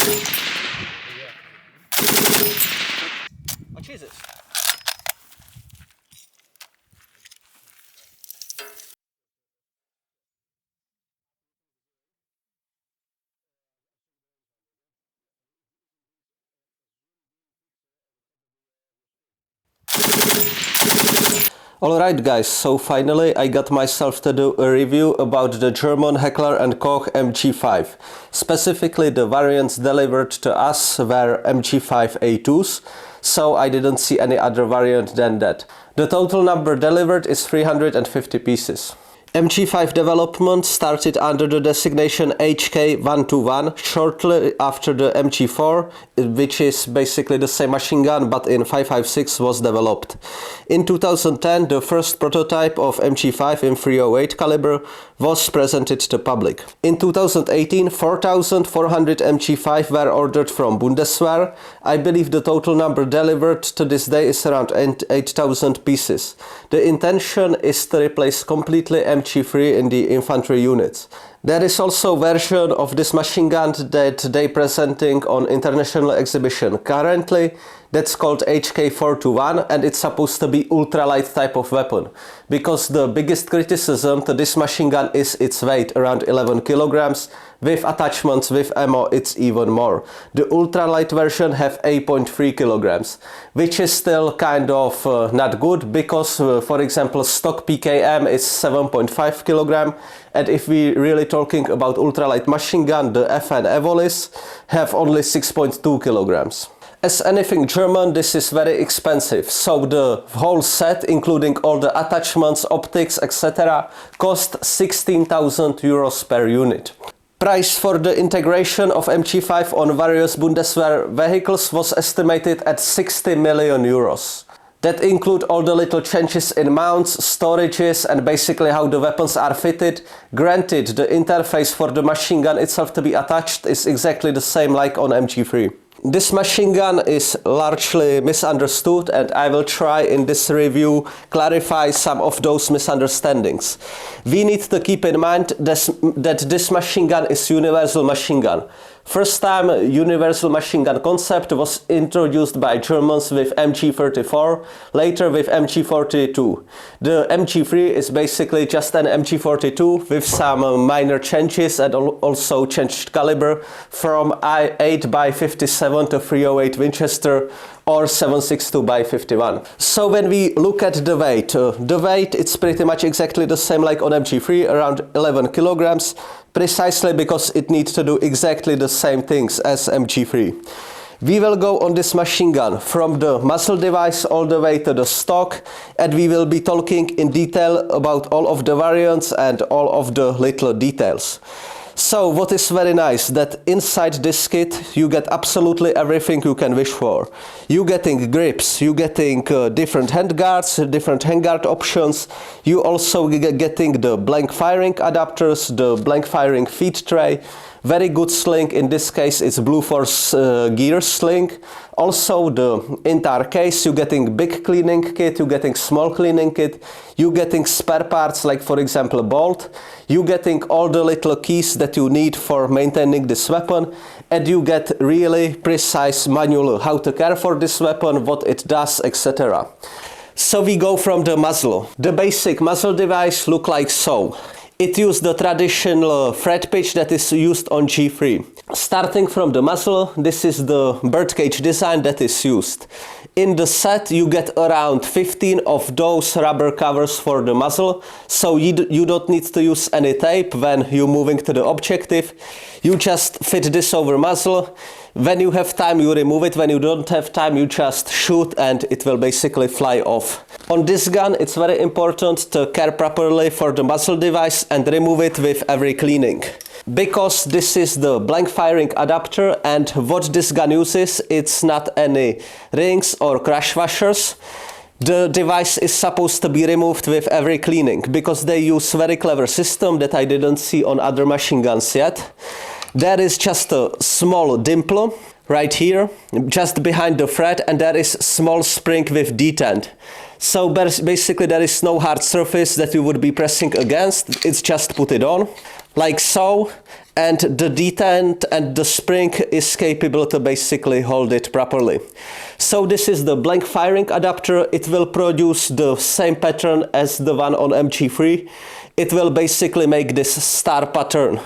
Oh Jesus. Alright guys, so finally I got myself to do a review about the German Heckler & Koch MG5. Specifically the variants delivered to us were MG5 A2s, so I didn't see any other variant than that. The total number delivered is 350 pieces. MG5 development started under the designation HK121 shortly after the MG4, which is basically the same machine gun but in 5.56 was developed. In 2010 the first prototype of MG5 in .308 caliber was presented to public. In 2018 4,400 MG5 were ordered from Bundeswehr. I believe the total number delivered to this day is around 8,000 pieces. The intention is to replace completely MG3 in the infantry units. There is also a version of this machine gun that they presenting on international exhibition currently. That's called HK421 and it's supposed to be ultralight type of weapon. Because the biggest criticism to this machine gun is its weight, around 11 kilograms. With attachments, with ammo, it's even more. The ultralight version have 8.3 kilograms, which is still kind of not good because, for example, stock PKM is 7.5 kilogram. And if we really talking about ultralight machine gun, the FN Evolis have only 6.2 kilograms. As anything German, this is very expensive, so the whole set, including all the attachments, optics, etc., cost 16,000 euros per unit. Price for the integration of MG5 on various Bundeswehr vehicles was estimated at 60 million euros. That include all the little changes in mounts, storages and basically how the weapons are fitted. Granted, the interface for the machine gun itself to be attached is exactly the same like on MG3. This machine gun is largely misunderstood and I will try in this review clarify some of those misunderstandings. We need to keep in mind that this machine gun is universal machine gun. First time universal machine gun concept was introduced by Germans with MG34, later with MG42. The MG3 is basically just an MG42 with some minor changes and also changed caliber from 8x57 to .308 Winchester or 7.62 x 51. So when we look at the weight it's pretty much exactly the same like on MG3, around 11 kilograms, precisely because it needs to do exactly the same things as MG3. We will go on this machine gun from the muzzle device all the way to the stock, and we will be talking in detail about all of the variants and all of the little details. So what is very nice, that inside this kit you get absolutely everything you can wish for. You getting grips, you getting different handguards, different handguard options. You also getting the blank firing adapters, the blank firing feed tray. Very good sling, in this case it's Blue Force gear sling. Also the entire case, you getting big cleaning kit, you getting small cleaning kit, you getting spare parts like for example a bolt, you getting all the little keys that you need for maintaining this weapon, and you get really precise manual how to care for this weapon, what it does, etc. So we go from the muzzle. The basic muzzle device look like so. It used the traditional thread pitch that is used on G3. Starting from the muzzle, this is the birdcage design that is used. In the set you get around 15 of those rubber covers for the muzzle, so you don't need to use any tape when you're moving to the objective. You just fit this over muzzle. When you have time you remove it, when you don't have time you just shoot and it will basically fly off. On this gun it's very important to care properly for the muzzle device and remove it with every cleaning. Because this is the blank firing adapter, and what this gun uses, it's not any rings or crash washers. The device is supposed to be removed with every cleaning because they use very clever system that I didn't see on other machine guns yet. There is just a small dimple right here, just behind the thread, and there is small spring with detent. So basically there is no hard surface that you would be pressing against, it's just put it on, like so, and the detent and the spring is capable to basically hold it properly. So this is the blank firing adapter. It will produce the same pattern as the one on MG3. It will basically make this star pattern.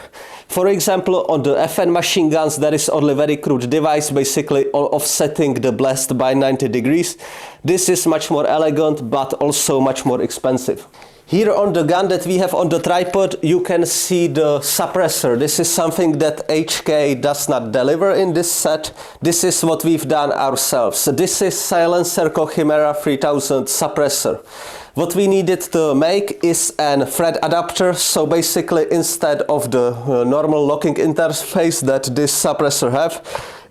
For example, on the FN machine guns, there is only very crude device, basically offsetting the blast by 90 degrees. This is much more elegant, but also much more expensive. Here on the gun that we have on the tripod, you can see the suppressor. This is something that HK does not deliver in this set. This is what we've done ourselves. This is Silencer Cochimera 3000 suppressor. What we needed to make is an thread adapter, so basically instead of the normal locking interface that this suppressor have,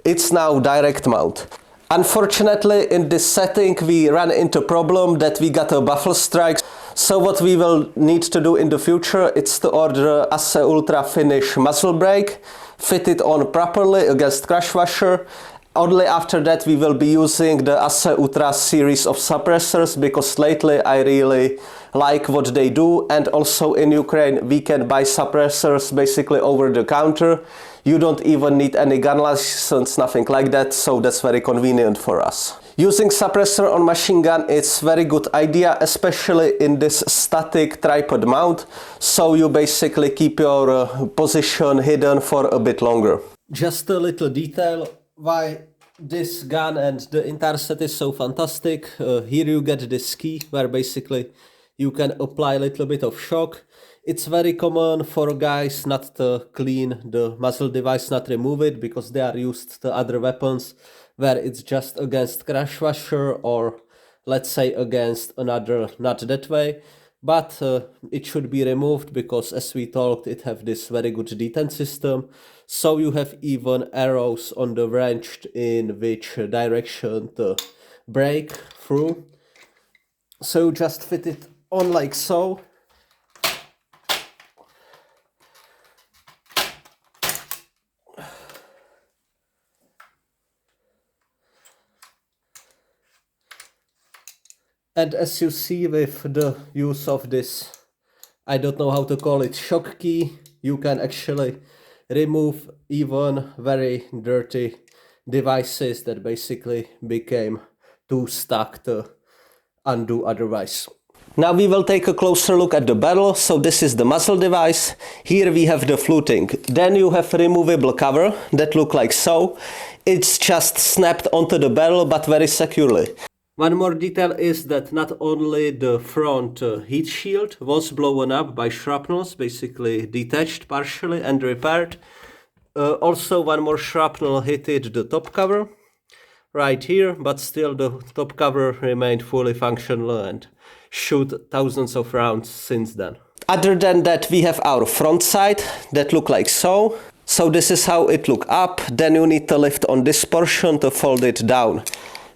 it's now direct mount. Unfortunately, in this setting we ran into problem that we got a baffle strike. So what we will need to do in the future is to order Ace Ultra Finish muzzle brake, fit it on properly against crash washer. Only after that we will be using the Ace Ultra series of suppressors, because lately I really like what they do, and also in Ukraine we can buy suppressors basically over the counter. You don't even need any gun license, nothing like that, so that's very convenient for us. Using suppressor on machine gun, it's very good idea, especially in this static tripod mount, so you basically keep your position hidden for a bit longer. Just a little detail why this gun and the entire set is so fantastic. Here you get this key where basically you can apply a little bit of shock. It's very common for guys not to clean the muzzle device, not remove it, because they are used to other weapons where it's just against crash washer or let's say against another, not that way. But it should be removed because, as we talked, it have this very good detent system. So you have even arrows on the wrench in which direction to break through. So you just fit it on like so. And as you see, with the use of this, I don't know how to call it, shock key, you can actually remove even very dirty devices that basically became too stuck to undo otherwise. Now we will take a closer look at the barrel. So this is the muzzle device. Here we have the fluting. Then you have a removable cover that look like so. It's just snapped onto the barrel, but very securely. One more detail is that not only the front heat shield was blown up by shrapnels, basically detached partially and repaired. Also one more shrapnel hit the top cover right here, but still the top cover remained fully functional and shoot thousands of rounds since then. Other than that, we have our front side that look like so. So this is how it look up. Then you need to lift on this portion to fold it down.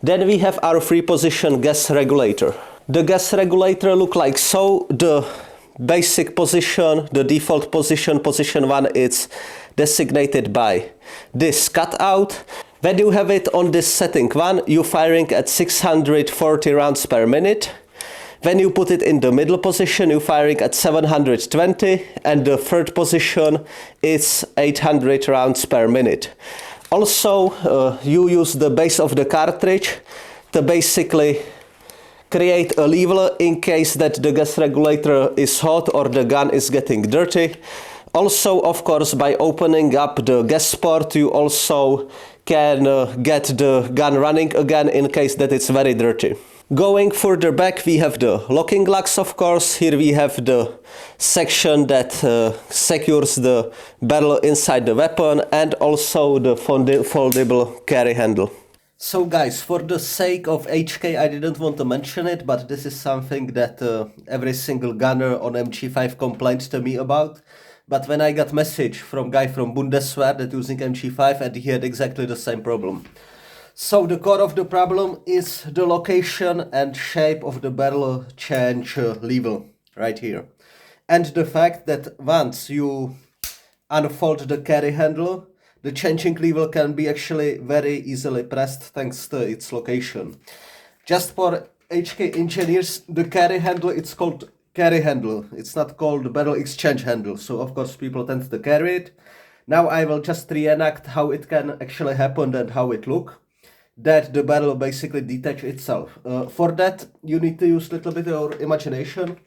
Then we have our 3-position gas regulator. The gas regulator look like so. The basic position, the default position, position 1, it's designated by this cutout. When you have it on this setting 1, you're firing at 640 rounds per minute. When you put it in the middle position, you're firing at 720, and the third position is 800 rounds per minute. Also, you use the base of the cartridge to basically create a level in case that the gas regulator is hot or the gun is getting dirty. Also, of course, by opening up the gas port, you also can get the gun running again in case that it's very dirty. Going further back, we have the locking lugs, of course. Here we have the section that secures the barrel inside the weapon, and also the foldable carry handle. So guys, for the sake of HK, I didn't want to mention it, but this is something that every single gunner on MG5 complained to me about. But when I got message from guy from Bundeswehr that using MG5, and he had exactly the same problem. So the core of the problem is the location and shape of the barrel change lever right here. And the fact that once you unfold the carry handle, the changing lever can be actually very easily pressed thanks to its location. Just for HK engineers, the carry handle, it's called carry handle. It's not called barrel exchange handle. So of course people tend to carry it. Now I will just reenact how it can actually happen and how it look, that the barrel basically detach itself. For that you need to use a little bit of your imagination,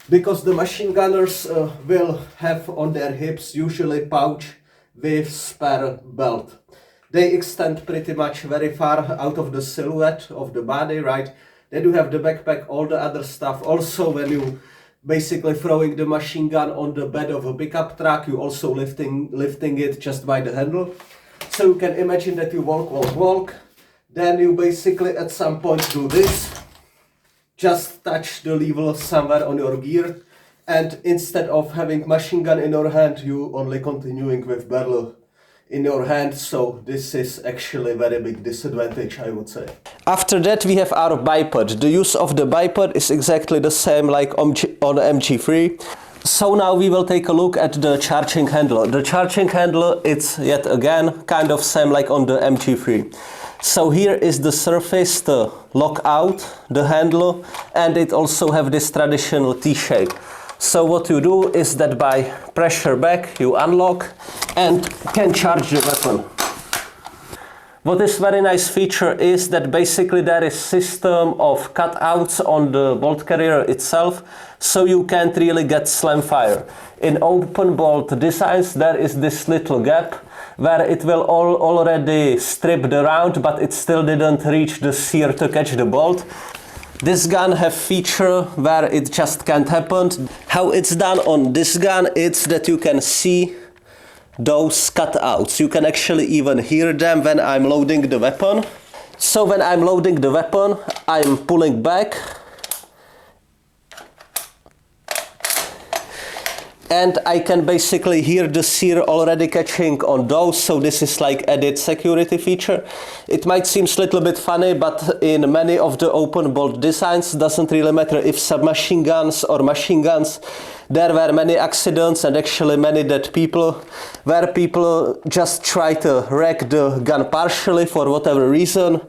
because the machine gunners will have on their hips usually pouch with spare belt. They extend pretty much very far out of the silhouette of the body, right? Then you have the backpack, all the other stuff. Also, when you basically throwing the machine gun on the bed of a pickup truck, you also lifting it just by the handle. So you can imagine that you walk, then you basically at some point do this, just touch the lever somewhere on your gear, and instead of having machine gun in your hand, you only continuing with barrel in your hand. So this is actually a very big disadvantage, I would say. After that we have our bipod. The use of the bipod is exactly the same like on MG3. So now we will take a look at the charging handle. The charging handle, it's yet again kind of same like on the MG3. So here is the surface to lock out the handle, and it also have this traditional T-shape. So what you do is that by pressure back you unlock and can charge the weapon. What is very nice feature is that basically there is system of cutouts on the bolt carrier itself, so you can't really get slam fire. In open bolt designs there is this little gap where it will already strip the round, but it still didn't reach the sear to catch the bolt. This gun have feature where it just can't happen. How it's done on this gun, it's that you can see those cutouts. You can actually even hear them when I'm loading the weapon. So when I'm loading the weapon, I'm pulling back, and I can basically hear the sear already catching on those, so this is like added security feature. It might seem a little bit funny, but in many of the open bolt designs, doesn't really matter if submachine guns or machine guns, there were many accidents and actually many dead people, where people just try to rack the gun partially for whatever reason,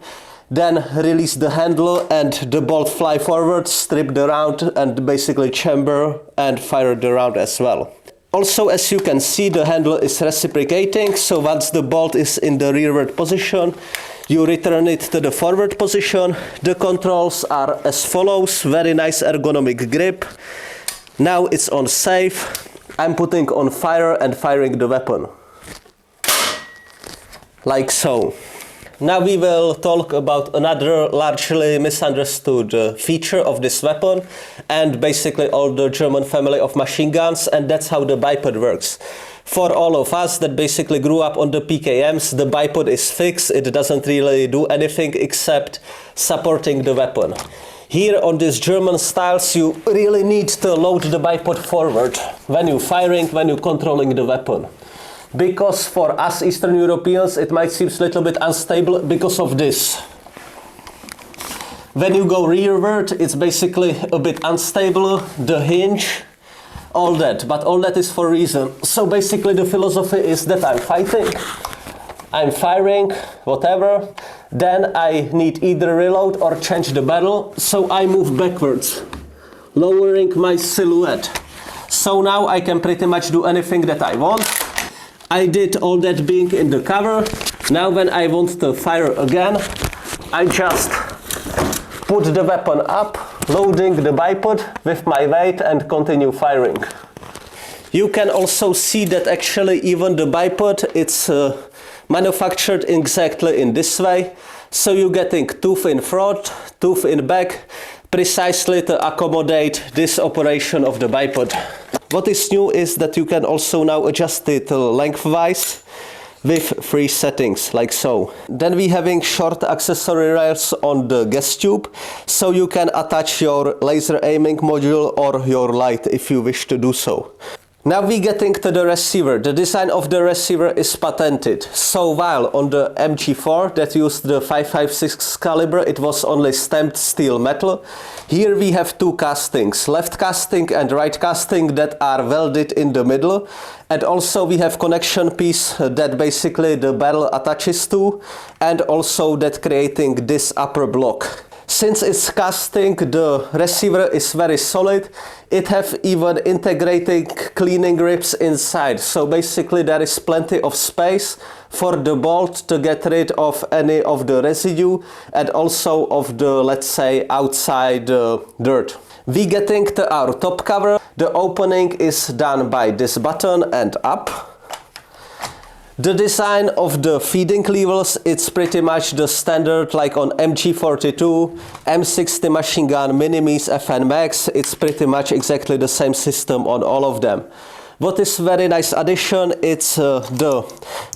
then release the handle and the bolt fly forward, strip the round and basically chamber and fire the round as well. Also, as you can see, the handle is reciprocating, so once the bolt is in the rearward position, you return it to the forward position. The controls are as follows: very nice ergonomic grip. Now it's on safe. I'm putting on fire and firing the weapon. Like so. Now we will talk about another largely misunderstood feature of this weapon and basically all the German family of machine guns, and that's how the bipod works. For all of us that basically grew up on the PKMs, the bipod is fixed. It doesn't really do anything except supporting the weapon. Here on these German styles, you really need to load the bipod forward when you're firing, when you're controlling the weapon. Because for us Eastern Europeans it might seem a little bit unstable because of this. When you go rearward, it's basically a bit unstable, the hinge, all that, but all that is for a reason. So basically the philosophy is that I'm fighting, I'm firing, whatever, then I need either reload or change the barrel, so I move backwards, lowering my silhouette. So now I can pretty much do anything that I want. I did all that being in the cover. Now when I want to fire again, I just put the weapon up, loading the bipod with my weight and continue firing. You can also see that actually even the bipod, it's manufactured exactly in this way. So you're getting tooth in front, tooth in back, precisely to accommodate this operation of the bipod. What is new is that you can also now adjust it lengthwise with 3 settings, like so. Then we having short accessory rails on the gas tube, so you can attach your laser aiming module or your light if you wish to do so. Now we getting to the receiver. The design of the receiver is patented. So while on the MG4 that used the 5.56 caliber, it was only stamped steel metal. Here we have 2 castings, left casting and right casting, that are welded in the middle. And also we have connection piece that basically the barrel attaches to, and also that creating this upper block. Since it's casting, the receiver is very solid. It have even integrating cleaning grips inside. So basically there is plenty of space for the bolt to get rid of any of the residue and also of the, let's say, outside dirt. We getting to our top cover. The opening is done by this button and up. The design of the feeding levels, it's pretty much the standard like on MG42, M60 machine gun, Minimis, FN Max. It's pretty much exactly the same system on all of them. What is very nice addition, it's the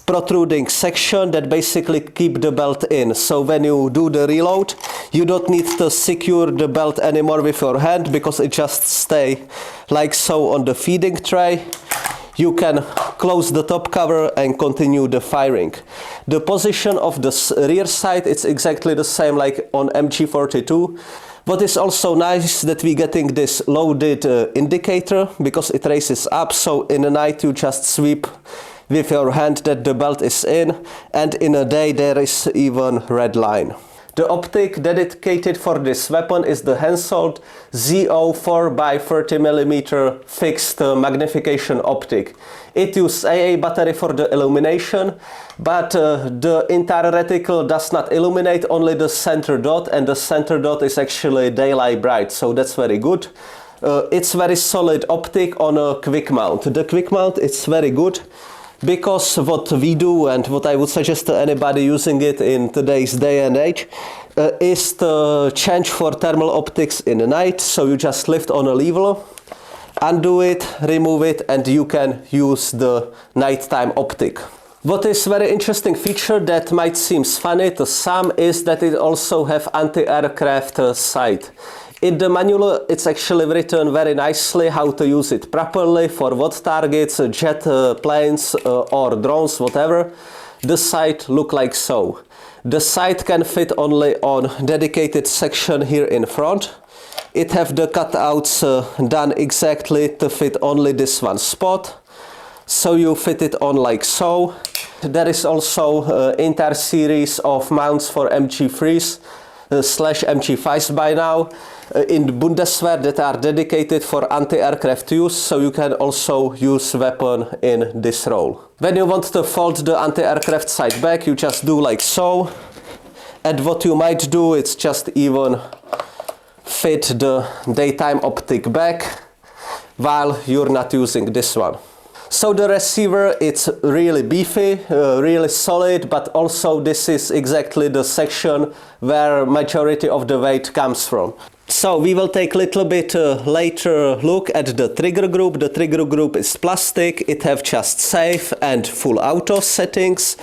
protruding section that basically keep the belt in. So when you do the reload, you don't need to secure the belt anymore with your hand because it just stay like so on the feeding tray. You can close the top cover and continue the firing. The position of the rear sight, it's exactly the same like on MG42. What is also nice that we getting this loaded indicator because it raises up, so in the night you just sweep with your hand that the belt is in, and in a day there is even red line. The optic dedicated for this weapon is the Hensoldt Z04 by 30mm fixed magnification optic. It uses AA battery for the illumination, but the entire reticle does not illuminate, only the center dot, and the center dot is actually daylight bright, so that's very good. It's very solid optic on a quick mount. The quick mount is very good, because what we do and what I would suggest to anybody using it in today's day and age is to change for thermal optics in the night. So you just lift on a lever, undo it, remove it, and you can use the nighttime optic. What is very interesting feature that might seem funny to some is that it also have anti-aircraft sight. In the manual it's actually written very nicely how to use it properly for what targets, jet planes or drones, whatever. The sight look like so. The sight can fit only on dedicated section here in front. It have the cutouts done exactly to fit only this one spot. So you fit it on like so. There is also entire series of mounts for MG3s slash MG5s by now in Bundeswehr that are dedicated for anti-aircraft use, so you can also use weapon in this role. When you want to fold the anti-aircraft sight back, you just do like so, and what you might do is just even fit the daytime optic back while you're not using this one. So the receiver, it's really beefy, really solid, but also this is exactly the section where majority of the weight comes from. So we will take a little bit later look at the trigger group. The trigger group is plastic, it have just safe and full auto settings.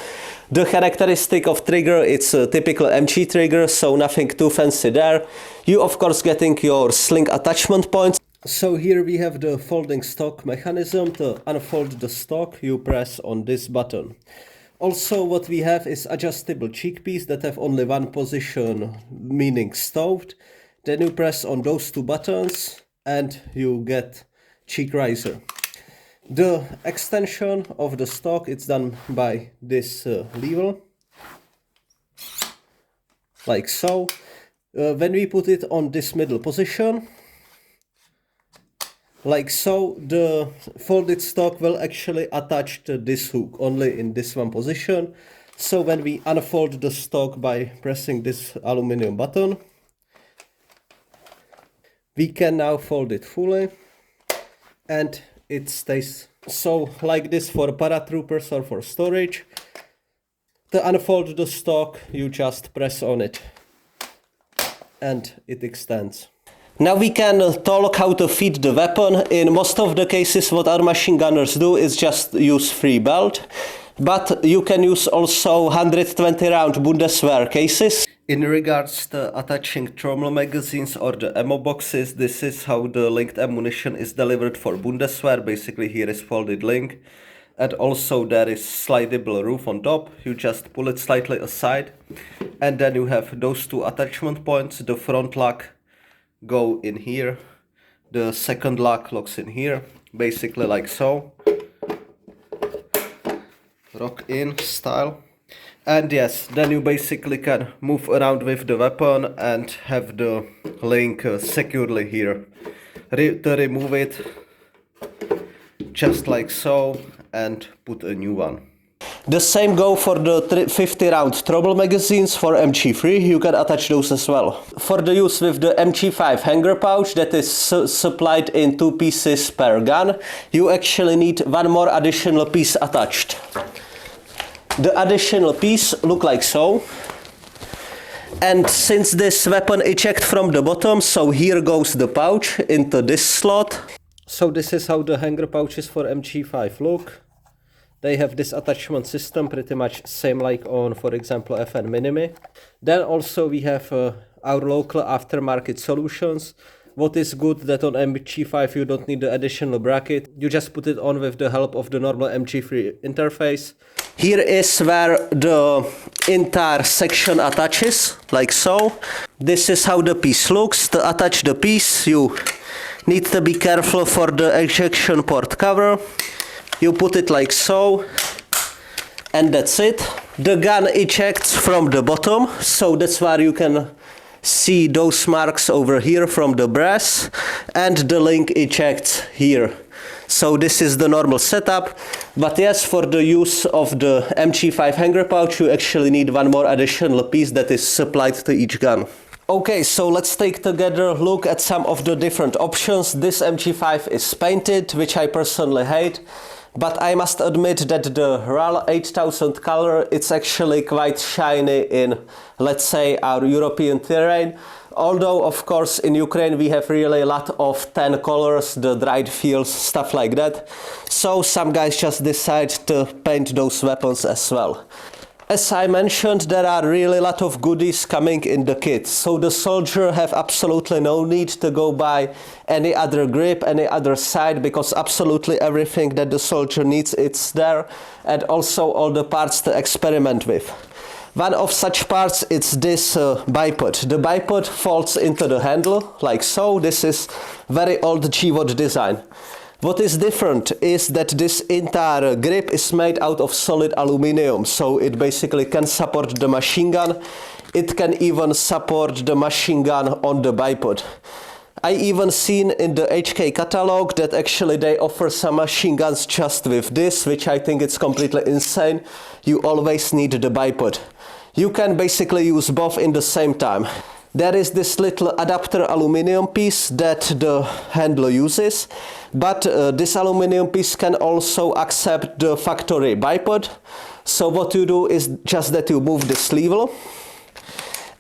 The characteristic of trigger, it's a typical MG trigger, so nothing too fancy there. You of course getting your sling attachment points. So here we have the folding stock mechanism. To unfold the stock, you press on this button. Also what we have is adjustable cheek piece that have only one position, meaning stowed. Then you press on those two buttons and you get cheek riser. The extension of the stock, it's done by this lever, like so. When we put it on this middle position, like so, the folded stock will actually attach to this hook only in this one position. So when we unfold the stock by pressing this aluminum button, we can now fold it fully and it stays so like this for paratroopers or for storage. To unfold the stock, you just press on it and it extends. Now we can talk how to feed the weapon. In most of the cases what our machine gunners do is just use free belt, but you can use also 120 round Bundeswehr cases. In regards to attaching trommel magazines or the ammo boxes, this is how the linked ammunition is delivered for Bundeswehr. Basically here is folded link, and also there is slidable roof on top. You just pull it slightly aside and then you have those two attachment points. The front lock go in here, the second lock locks in here, basically like so, rock in style. And yes, then you basically can move around with the weapon and have the link securely here. To remove it, just like so, and put a new one. The same go for the 50 round trouble magazines for MG3, you can attach those as well. For the use with the MG5 hanger pouch that is supplied in 2 pieces per gun, you actually need one more additional piece attached. The additional piece look like so. And since this weapon eject from the bottom, so here goes the pouch into this slot. So this is how the hanger pouches for MG5 look. They have this attachment system, pretty much same like on, for example, FN Minimi. Then also we have our local aftermarket solutions. What is good that on MG5 you don't need the additional bracket. You just put it on with the help of the normal MG3 interface. Here is where the entire section attaches, like so. This is how the piece looks. To attach the piece, you need to be careful for the ejection port cover. You put it like so, and that's it. The gun ejects from the bottom, so that's where you can see those marks over here from the brass, and the link ejects here. So this is the normal setup, but yes, for the use of the MG5 hanger pouch you actually need one more additional piece that is supplied to each gun. Okay, so let's take together a look at some of the different options. This MG5 is painted, which I personally hate, but I must admit that the RAL 8000 color, it's actually quite shiny in, let's say, our European terrain. Although, of course, in Ukraine we have really a lot of tan colors, the dried fields, stuff like that. So some guys just decide to paint those weapons as well. As I mentioned, there are really a lot of goodies coming in the kit. So the soldier have absolutely no need to go buy any other grip, any other sight, because absolutely everything that the soldier needs, it's there. And also all the parts to experiment with. One of such parts is this bipod. The bipod folds into the handle, like so. This is very old GWOT design. What is different is that this entire grip is made out of solid aluminium, so it basically can support the machine gun. It can even support the machine gun on the bipod. I even seen in the HK catalog that actually they offer some machine guns just with this, which I think is completely insane. You always need the bipod. You can basically use both in the same time. There is this little adapter aluminium piece that the handle uses, but this aluminium piece can also accept the factory bipod. So what you do is just that you move the sleeve,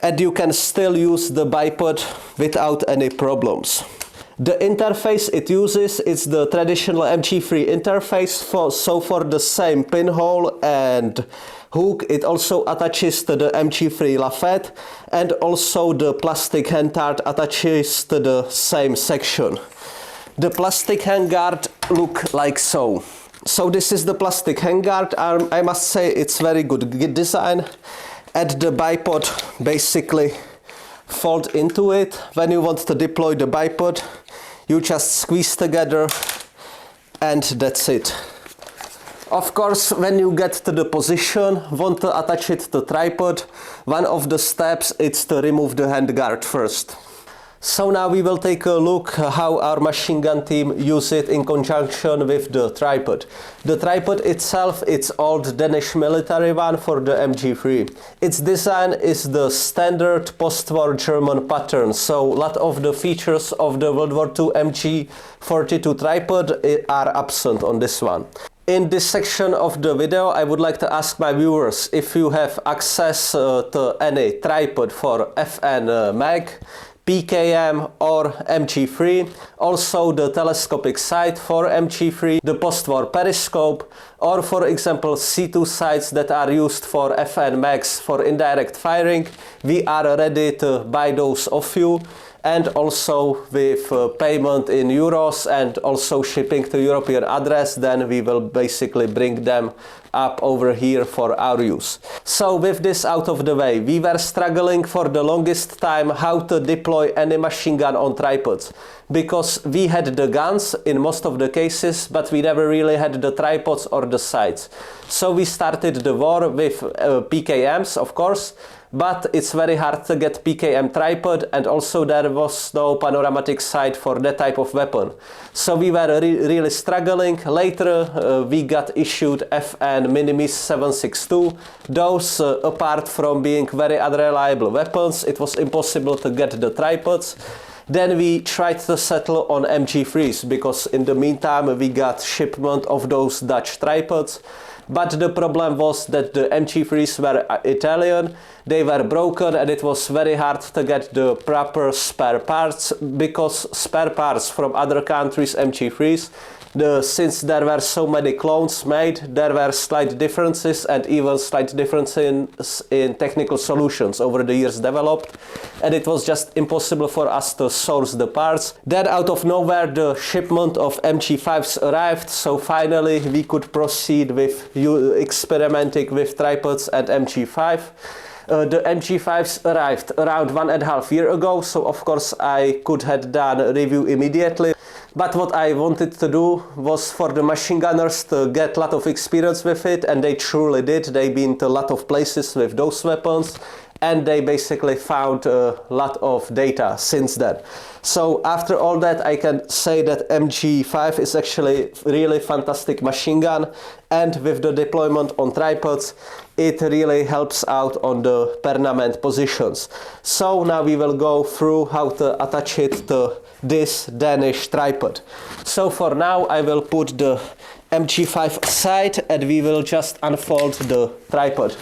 and you can still use the bipod without any problems. The interface it uses is the traditional MG3 interface, so for the same pinhole and hook it also attaches to the MG3 lafette, and also the plastic handguard attaches to the same section. The plastic handguard look like so. So this is the plastic handguard. I must say it's very good design. And the bipod basically fold into it. When you want to deploy the bipod, you just squeeze together and that's it. Of course, when you get to the position, want to attach it to tripod, one of the steps is to remove the handguard first. So now we will take a look how our machine gun team use it in conjunction with the tripod. The tripod itself, it's old Danish military one for the MG3. Its design is the standard post-war German pattern, so a lot of the features of the World War II MG42 tripod are absent on this one. In this section of the video, I would like to ask my viewers if you have access to any tripod for FN MAG, PKM or MG3, also the telescopic sight for MG3, the post-war periscope, or for example C2 sights that are used for FN MAGs for indirect firing. We are ready to buy those off you, and also with payment in euros and also shipping to European address, then we will basically bring them up over here for our use. So with this out of the way, we were struggling for the longest time how to deploy any machine gun on tripods. because we had the guns in most of the cases, but we never really had the tripods or the sights. So we started the war with PKMs, of course, but it's very hard to get PKM tripod, and also there was no panoramic sight for that type of weapon. So we were really struggling. Later we got issued FN Minimis 762. Those, apart from being very unreliable weapons, it was impossible to get the tripods. Then we tried to settle on MG3s, because in the meantime we got shipment of those Dutch tripods. But the problem was that the MG3s were Italian, they were broken, and it was very hard to get the proper spare parts, because spare parts from other countries' MG3s, since there were so many clones made, there were slight differences and even slight differences in technical solutions over the years developed, and it was just impossible for us to source the parts. Then out of nowhere the shipment of MG5s arrived, so finally we could proceed with experimenting with tripods and MG5. The MG5s arrived around 1.5 years ago, so of course I could have done a review immediately. But what I wanted to do was for the machine gunners to get a lot of experience with it, and they truly did. They've been to a lot of places with those weapons, and they basically found a lot of data since then. So after all that, I can say that MG5 is actually a really fantastic machine gun, and with the deployment on tripods, it really helps out on the permanent positions. So now we will go through how to attach it to this Danish tripod. So for now I will put the MG5 aside and we will just unfold the tripod.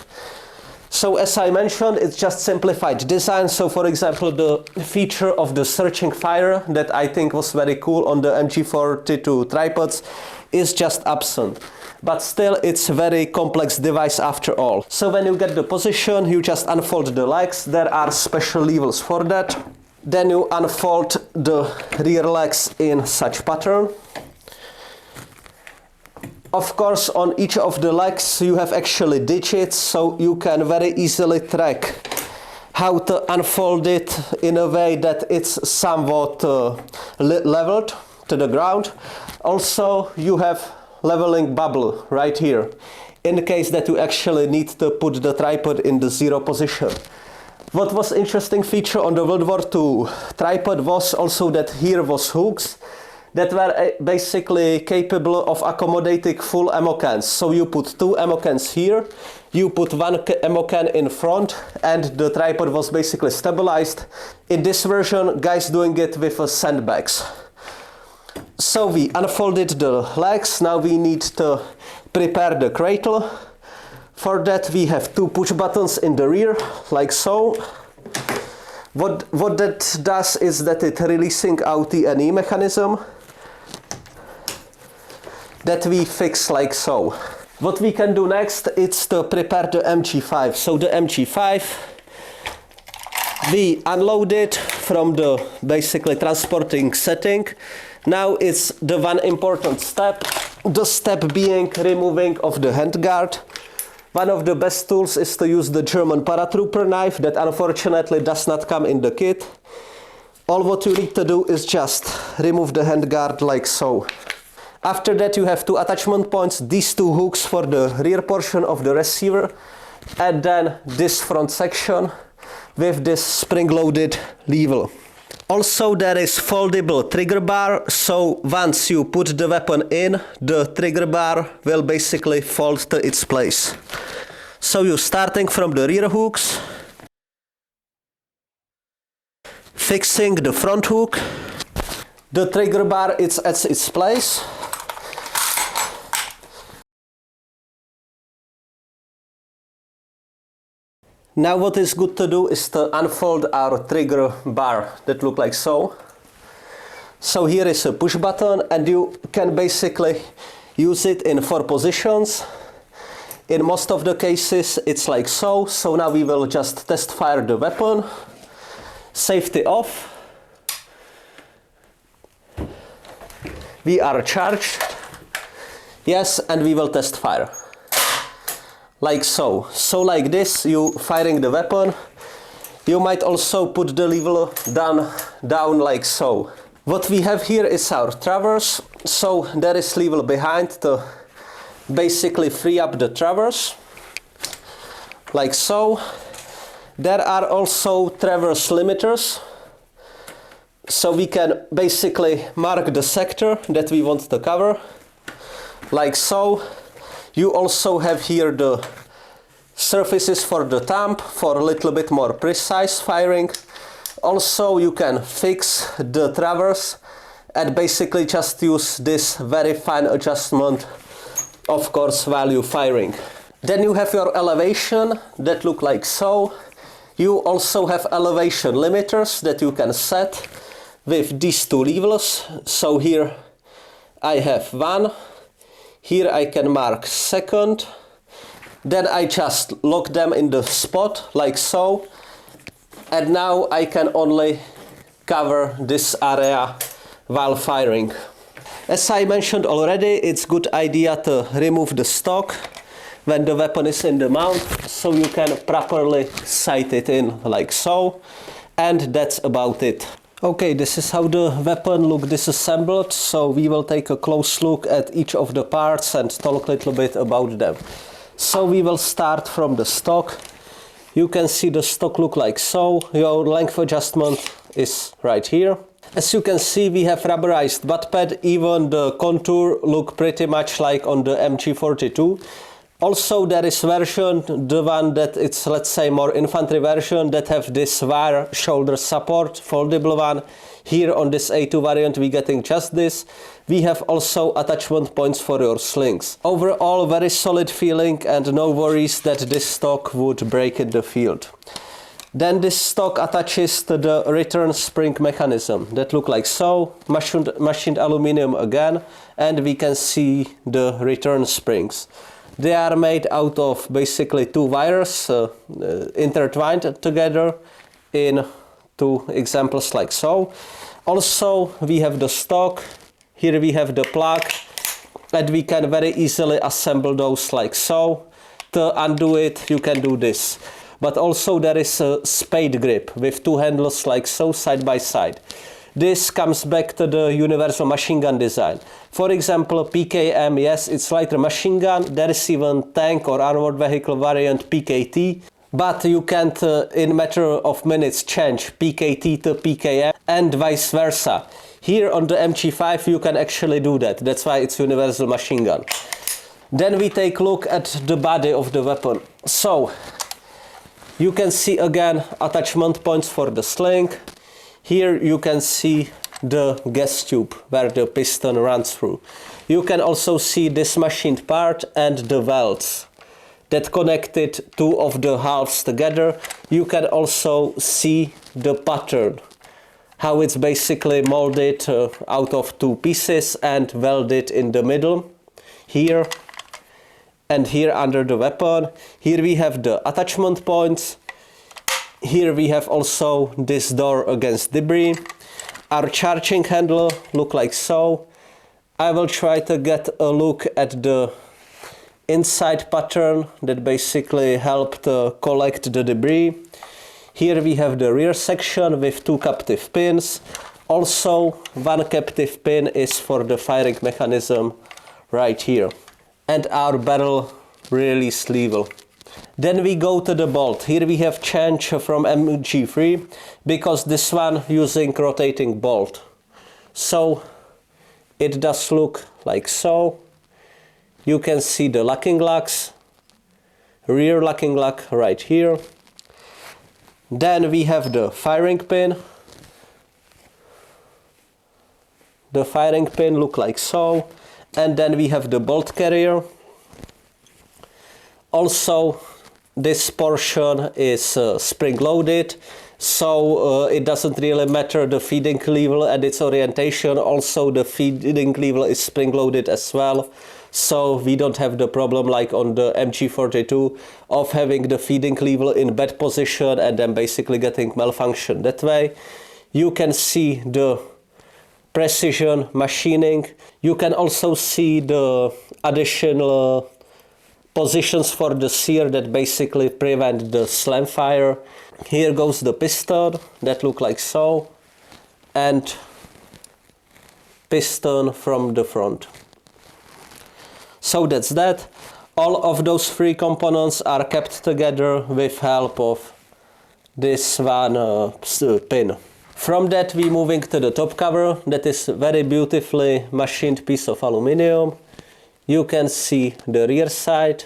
So as I mentioned, it's just simplified design. So for example, the feature of the searching fire that I think was very cool on the MG42 tripods is just absent. But still, it's a very complex device after all. So when you get the position, you just unfold the legs. There are special levers for that. Then you unfold the rear legs in such pattern. Of course, on each of the legs you have actually digits, so you can very easily track how to unfold it in a way that it's somewhat leveled to the ground. Also, you have leveling bubble right here, in the case that you actually need to put the tripod in the 0 position. What was interesting feature on the World War II tripod was also that here was hooks that were basically capable of accommodating full ammo cans. So you put 2 ammo cans here, you put 1 ammo can in front, and the tripod was basically stabilized. In this version, guys doing it with sandbags. So we unfolded the legs. Now we need to prepare the cradle. For that we have 2 push buttons in the rear, like so. What that does is that it releasing out the NE mechanism that we fix like so. What we can do next is to prepare the MG5. So the MG5, we unload it from the basically transporting setting. Now it's the one important step, the step being removing of the handguard. One of the best tools is to use the German paratrooper knife that unfortunately does not come in the kit. All what you need to do is just remove the handguard like so. After that you have 2 attachment points, these 2 hooks for the rear portion of the receiver, and then this front section with this spring-loaded lever. Also there is foldable trigger bar, so once you put the weapon in, the trigger bar will basically fold to its place. So you're starting from the rear hooks, fixing the front hook, the trigger bar is at its place. Now what is good to do is to unfold our trigger bar that look like so. So here is a push button and you can basically use it in 4 positions. In most of the cases it's like so. So now we will just test fire the weapon. Safety off. We are charged. Yes, and we will test fire. Like so. So like this, you firing the weapon. You might also put the lever down like so. What we have here is our traverse, so there is lever behind to basically free up the traverse, like so. There are also traverse limiters, so we can basically mark the sector that we want to cover, like so. You also have here the surfaces for the thumb for a little bit more precise firing. Also you can fix the traverse and basically just use this very fine adjustment, of course, while you firing. Then you have your elevation that look like so. You also have elevation limiters that you can set with these two levers. So here I have one, here I can mark second, then I just lock them in the spot like so. And now I can only cover this area while firing. As I mentioned already, it's good idea to remove the stock when the weapon is in the mount, so you can properly sight it in like so. And that's about it. Okay, this is how the weapon look disassembled, so we will take a close look at each of the parts and talk a little bit about them. So we will start from the stock. You can see the stock look like so. Your length adjustment is right here. As you can see, we have rubberized butt pad. Even the contour look pretty much like on the MG42. Also there is version, the one that it's, let's say, more infantry version, that have this wire shoulder support, foldable one. Here on this A2 variant we getting just this. We have also attachment points for your slings. Overall very solid feeling and no worries that this stock would break in the field. Then this stock attaches to the return spring mechanism that look like so. Machined aluminum again, and we can see the return springs. They are made out of basically two wires intertwined together in two examples like so. Also we have the stock, here we have the plug, and we can very easily assemble those like so. To undo it you can do this. But also there is a spade grip with two handles like so, side by side. This comes back to the universal machine gun design. For example, PKM, yes, it's lighter machine gun. There is even tank or armored vehicle variant PKT. But you can't, in matter of minutes, change PKT to PKM and vice versa. Here on the MG5 you can actually do that. That's why it's universal machine gun. Then we take a look at the body of the weapon. So, you can see again attachment points for the sling. Here you can see the gas tube where the piston runs through. You can also see this machined part and the welds that connected two of the halves together. You can also see the pattern, how it's basically molded out of two pieces and welded in the middle, here and here under the weapon. Here we have the attachment points. Here we have also this door against debris. Our charging handle look like so. I will try to get a look at the inside pattern that basically helped collect the debris. Here we have the rear section with two captive pins. Also one captive pin is for the firing mechanism right here. And our barrel release lever. Then we go to the bolt. Here we have change from MG3 because this one using rotating bolt. So it does look like so. You can see the locking lugs, rear locking lug right here. Then we have the firing pin. The firing pin look like so. And then we have the bolt carrier. Also this portion is spring loaded, so it doesn't really matter the feeding level and its orientation. Also the feeding level is spring loaded as well, so we don't have the problem like on the MG42 of having the feeding level in bad position and then basically getting malfunction. That way you can see the precision machining. You can also see the additional positions for the sear that basically prevent the slam fire. Here goes the piston that look like so, and piston from the front. So that's that. All of those three components are kept together with help of this one pin. From that we moving to the top cover. That is very beautifully machined piece of aluminum. You can see the rear side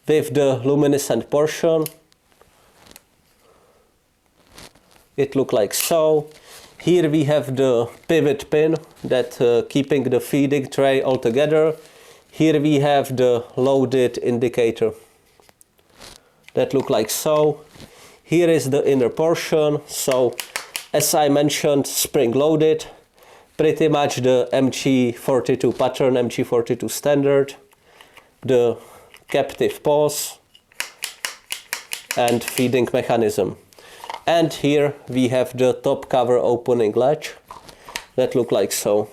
with the luminescent portion. It looks like so. Here we have the pivot pin that keeping the feeding tray all together. Here we have the loaded indicator. That look like so. Here is the inner portion. So as I mentioned, spring loaded. Pretty much the MG42 pattern, MG42 standard. The captive pause and feeding mechanism. And here we have the top cover opening latch that look like so.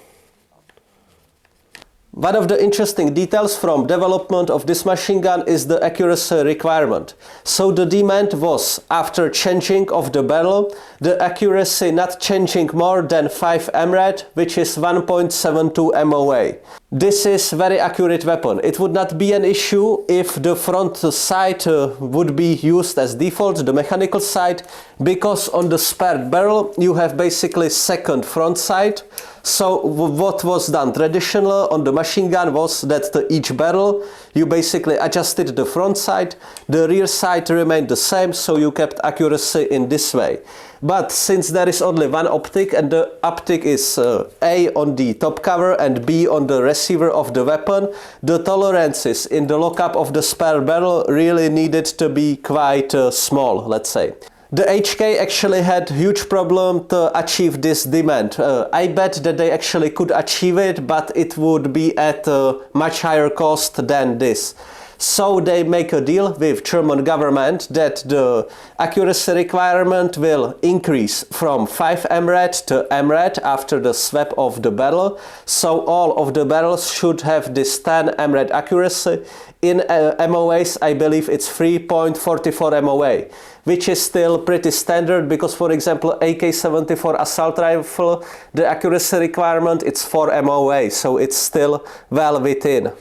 One of the interesting details from development of this machine gun is the accuracy requirement. So the demand was, after changing of the barrel, the accuracy not changing more than 5 MRAD, which is 1.72 MOA. This is very accurate weapon. It would not be an issue if the front sight would be used as default, the mechanical sight, because on the spared barrel you have basically second front sight. So what was done traditionally on the machine gun was that each barrel you basically adjusted the front sight, the rear sight remained the same, so you kept accuracy in this way. But since there is only one optic and the optic is A on the top cover and B on the receiver of the weapon, the tolerances in the lockup of the spare barrel really needed to be quite small, let's say. The HK actually had huge problem to achieve this demand. I bet that they actually could achieve it, but it would be at a much higher cost than this. So they make a deal with German government that the accuracy requirement will increase from 5 MRAD to MRAD after the swap of the barrel. So all of the barrels should have this 10 MRAD accuracy. In MOAs, I believe it's 3.44 MOA, which is still pretty standard because, for example, AK-74 assault rifle, the accuracy requirement it's 4 MOA, so it's still well within.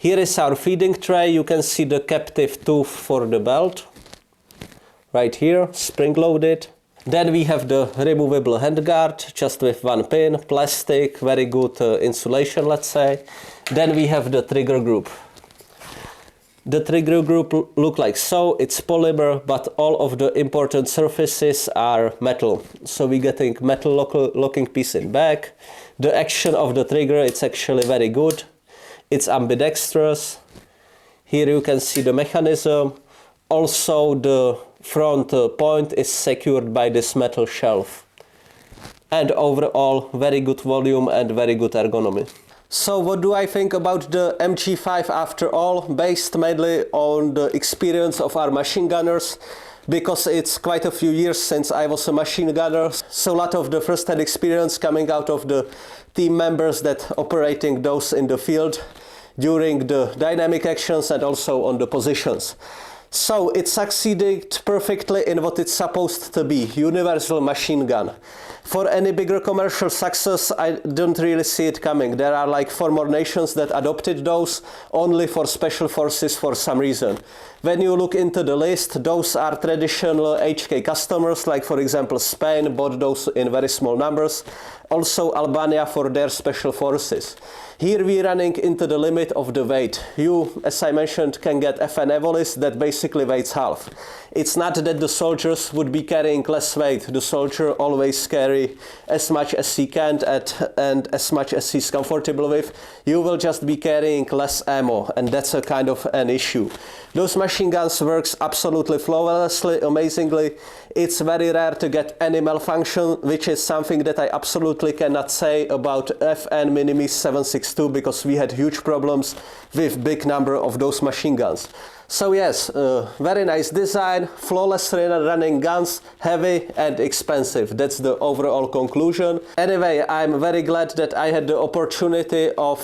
Here is our feeding tray. You can see the captive tooth for the belt. Right here, spring loaded. Then we have the removable handguard, just with one pin, plastic, very good insulation, let's say. Then we have the trigger group. The trigger group look like so. It's polymer, but all of the important surfaces are metal. So we're getting metal locking piece in back. The action of the trigger, it's actually very good. It's ambidextrous. Here you can see the mechanism. Also the front point is secured by this metal shelf. And overall very good volume and very good ergonomy. So what do I think about the MG5 after all, based mainly on the experience of our machine gunners, because it's quite a few years since I was a machine gunner, so a lot of the first-hand experience coming out of the team members that operating those in the field during the dynamic actions and also on the positions. So it succeeded perfectly in what it's supposed to be, universal machine gun. For any bigger commercial success, I don't really see it coming. There are like 4 more nations that adopted those only for special forces for some reason. When you look into the list, those are traditional HK customers, like for example Spain bought those in very small numbers. Also Albania for their special forces. Here we're running into the limit of the weight. You, as I mentioned, can get FN Evolis that basically weighs half. It's not that the soldiers would be carrying less weight. The soldier always carry as much as he can and as much as he's comfortable with. You will just be carrying less ammo, and that's a kind of an issue. Those machine guns works absolutely flawlessly, amazingly. It's very rare to get any malfunction, which is something that I absolutely cannot say about FN Minimis 7.62 because we had huge problems with big number of those machine guns. So yes, very nice design, flawlessly running guns, heavy and expensive. That's the overall conclusion. Anyway, I'm very glad that I had the opportunity of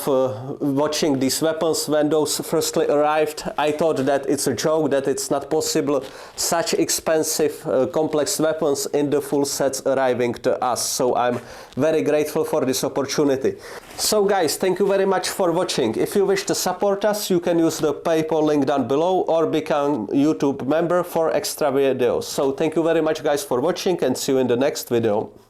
watching these weapons when those firstly arrived. I thought that that it's a joke, that it's not possible, such expensive complex weapons in the full sets arriving to us. So I'm very grateful for this opportunity. So guys, thank you very much for watching. If you wish to support us, you can use the PayPal link down below or become YouTube member for extra videos. So thank you very much guys for watching, and see you in the next video.